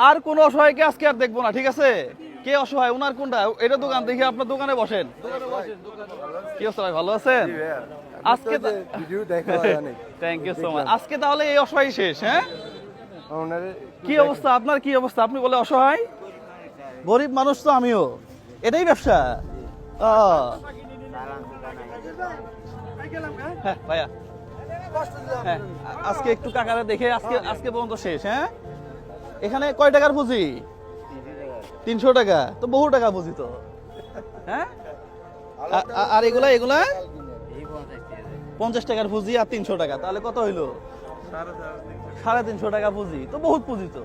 আর কোন অসহায়কে আজকে আর দেখবো না, ঠিক আছে? কে অসহায়, ওনার কোনটা? এটা দোকান, দেখি আপনার দোকানে বসেন। কি অবস্থা ভাই, ভালো আছেন? আজকে ভিডিও দেখা অনেক। Thank you so much. আজকে তাহলে এই অসহায় শেষ, হ্যাঁ? কি অবস্থা আপনার, কি অবস্থা? আপনি বলে অসহায়? গরিব মানুষ তো আমিও, এটাই ব্যবসা। হ্যাঁ ভাইয়া, হ্যাঁ আজকে একটু কাকারে দেখে আজকে পর্যন্ত শেষ। হ্যাঁ, এখানে কয় টাকার পুঁজি? 300 টাকা, তো বহু টাকা পুঁজি তো। হ্যাঁ, আর এগুলা 50 টাকার পুঁজি আর 300 টাকা, তাহলে কত হইলো? 350 টাকা পুঁজি, তো বহুত পুঁজি তো।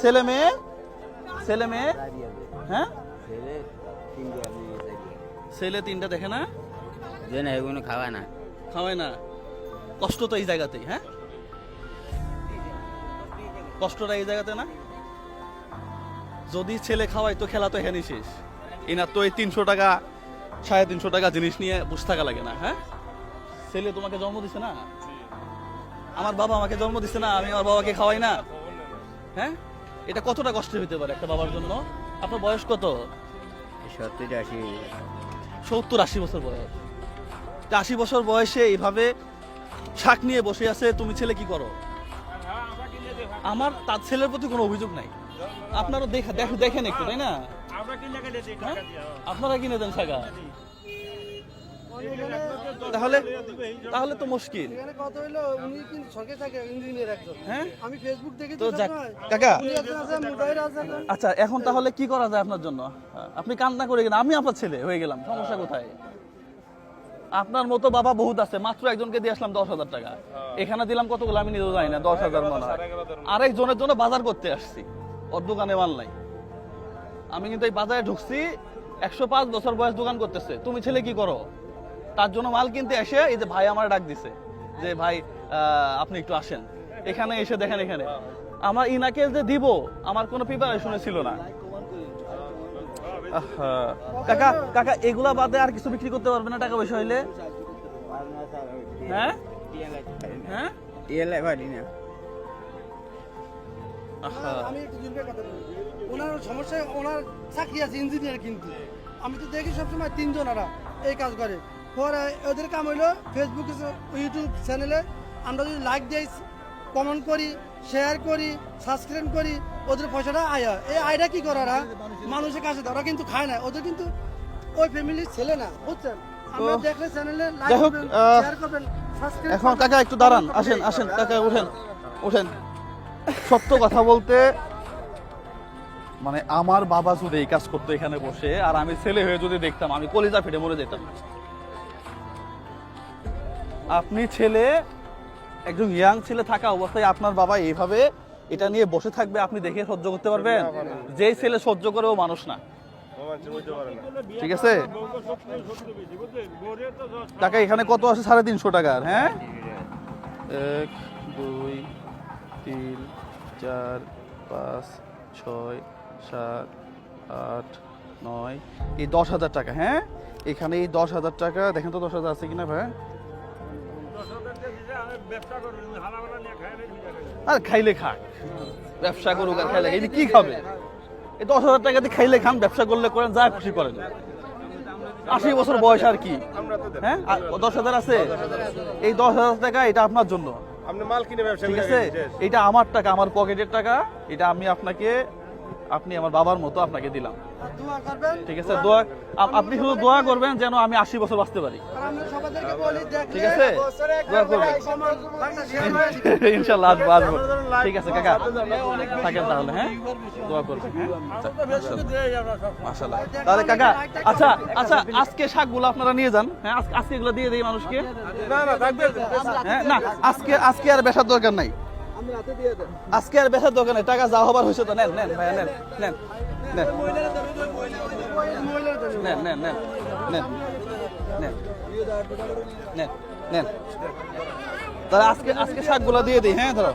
ছেলে মেয়ে হ্যাঁ, ছেলে 3টা, দেখে না? খাওয়ায় না। কষ্ট তো এই জায়গাতেই। হ্যাঁ, কষ্টটা এই জায়গাতে না। যদি ছেলে খাওয়াই তো খেলা তো এখানেই শেষ। এনার তো এই 300 টাকা 350 টাকা জিনিস নিয়ে বসে থাকা লাগে না। হ্যাঁ, ছেলে তোমাকে জন্ম দিছে না, আমার বাবা আমাকে জন্ম দিছে না, আমি আমার বাবাকে খাওয়াই না। হ্যাঁ, এটা কতটা কষ্ট হইতে পারে একটা বাবার জন্য? আপনার বয়স কত? 70-80 বছর বয়স। 80 বছর বয়সে এইভাবে শাক নিয়ে বসে আছে, তুমি ছেলে কি করো? আমার তার ছেলের প্রতি কোনো অভিযোগ নাই, আপনারা দেখেন একটু, তাই না? আপনারা কিনে দেন শাকা, তাহলে তো মুশকিল। হ্যাঁ, আমি ফেসবুক দেখি তো। কাকা, আচ্ছা এখন তাহলে কি করা যায় আপনার জন্য? আপনি কান্না করে গেলেন, আমি আপনার ছেলে হয়ে গেলাম, সমস্যা কোথায়? আপনার মতো বাবা বহুত আছে, মাত্র একজনকে দিয়ে আসলাম 10,000 টাকা। এখানে দিলাম কতগুলো আমি নিজেও জানি না, 10,000 মনে হয়। আরেকজনের জন্য বাজার করতে আসছি, ওর দোকানে মাল নাই। আমি কিন্তু এই বাজারে ঢুকছি, 105 বছর বয়স দোকান করতেছে, তুমি ছেলে কি করো? তার জন্য মাল কিনতে এসে এই যে ভাই আমার ডাক দিছে যে ভাই আপনি একটু আসেন এখানে, এসে দেখেন এখানে আমার ইনাকে যে দিব, আমার কোনো প্রিপারেশনে ছিল না। কাকা কাকা, এগুলা বাদে আর কিছু বিক্রি করতে পারবে না টাকা পয়সা হইলে? হ্যাঁ হ্যাঁ, আমি একটু জুলবে কথা বলি। ওনার সমস্যা, ওনার চাকরি আছে ইঞ্জিনিয়ার, কিন্তু আমি তো দেখি সবসময় 3 জনেরা এই কাজ করে। পরে ওদের কাম হইলো ফেসবুক ইউটিউব চ্যানেলে আমরা যদি লাইক দিই, কমেন্ট করি, শেয়ার করি, সাবস্ক্রাইব করি, ওদের পয়সাটা আয়া। এই আয়টা কি করে ওরা মানুষের কাছে দেয়, ওরা কিন্তু খায় না, ওদের কিন্তু ওই ফ্যামিলির ছেলে না, বুঝছেন? আমরা দেখলে চ্যানেলে লাইক করবেন, শেয়ার করবেন, সাবস্ক্রাইব। এখন কাকা একটু দাঁড়ান, আসেন কাকা, ওঠেন। সত্য কথা বলতে, মানে আমার বাবা যদি এই কাজ করতো এখানে বসে, আর আমি ছেলে হয়ে যদি দেখতাম, আমি কলিজা ফেটে মরে যেতাম। আপনি ছেলে, একজন ইয়াং ছেলে থাকা অবস্থায় আপনার বাবা এইভাবে এটা নিয়ে বসে থাকবে, আপনি দেখে সহ্য করতে পারবেন? যেই ছেলে সহ্য করে ও মানুষ না, ঠিক আছে? টাকা এখানে কত আছে? 350 টাকার। হ্যাঁ, 1 2 3 4 5 6 7 8 9, এই 10,000 টাকা। হ্যাঁ, এখানে এই 10,000 টাকা দেখেন তো 10,000 আছে কিনা ভাই? আর খাইলে খাক, ব্যবসা করুক আর খাইলে, এই কি খাবে? এই 10,000 টাকা দিয়ে খাইলে খান, ব্যবসা করলে করেন, যা খুশি করেন। 80 বছর বয়স আর কি। হ্যাঁ, 10,000 আছে, এই 10,000 টাকা এটা আপনার জন্য। আপনি মাল কিনে ব্যবসা, ঠিক আছে? এটা আমার টাকা, আমার পকেটের টাকা, এটা আমি আপনাকে, আপনি আমার বাবার মতো আপনাকে দিলাম, ঠিক আছে? আপনি শুধু দোয়া করবেন যেন আমি 80 বছর বাঁচতে পারি, ঠিক আছে? দোয়া করবেন, ইনশাআল্লাহ আসবো। ঠিক আছে কাকা, থাকেন তাহলে। হ্যাঁ, দোয়া করবেন। হ্যাঁ, মাশাআল্লাহ। তাহলে কাকা, আচ্ছা আজকে শাকগুলো আপনারা নিয়ে যান। হ্যাঁ, আজকে এগুলো দিয়ে দেই মানুষকে। হ্যাঁ, না আজকে আর বেচার দরকার নাই, আজকে আর বেচার দরকার নেই, টাকা যা হবার হয়েছে তো। নেন ভাইয়া, নেন। তাহলে আজকে শাকগুলো দিয়ে দিই। হ্যাঁ, ধরো।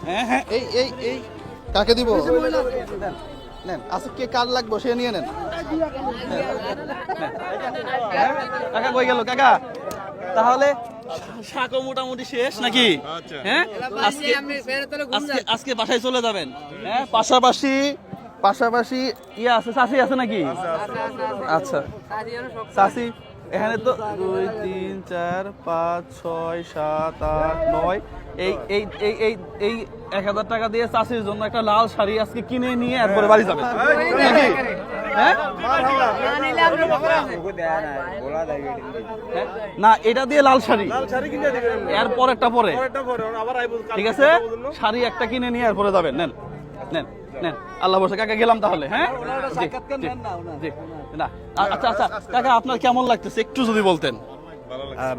হ্যাঁ, এই কাকে দিব? নেন, আজকে কার লাগবে সে নিয়ে নেন। কাকা কই গেল? কাকা তাহলে শাকও মোটামুটি শেষ নাকি? হ্যাঁ, আজকে বাসায় চলে যাবেন। হ্যাঁ, পাশাপাশি ইয়ে আছে, চাষি আছে নাকি? আচ্ছা, চাষি এখানে তো 2 3 4 5 6 7 8 9 এই 1000 টাকা দিয়ে চাষির জন্য একটা লাল শাড়ি আজকে কিনে নিয়ে এরপরে বাড়ি যাবেন নাকি? হ্যাঁ, না এটা দিয়ে লাল শাড়ি, এর পরেরটা পরে, ঠিক আছে? শাড়ি একটা কিনে নিয়ে এরপরে যাবেন। নেন নেন নেন, আল্লাহ বসে কাকা গেলাম তাহলে। হ্যাঁ, জি, জি, না আচ্ছা আচ্ছা কাকা, আপনার কেমন লাগতেছে একটু যদি বলতেন।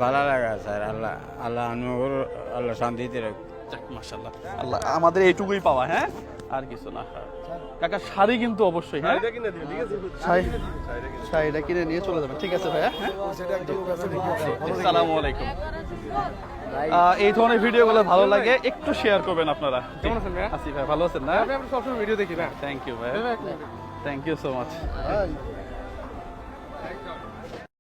ভালো লাগা স্যার, আল্লাহ আল্লাহ অনুগ্রহ, আল্লাহ শান্তিতে রাখ। মাশাআল্লাহ, আল্লাহ আমাদের এইটুকুই পাওয়া। হ্যাঁ, আর কিছু না কাকা। শাড়ি কিন্তু অবশ্যই, হ্যাঁ শাড়িটা কিনে নিয়ে চলে যাবেন, ঠিক আছে ভাইয়া? হ্যাঁ, আসসালামু আলাইকুম। এই ধরনের ভিডিওগুলো ভালো লাগে, একটু শেয়ার করবেন আপনারা। কেমন আছেন ভাই? আছি ভাই, ভালো আছেন না? সবসময় ভিডিও দেখি না। থ্যাংক ইউ ভাই, থ্যাংক ইউ সো মাচ।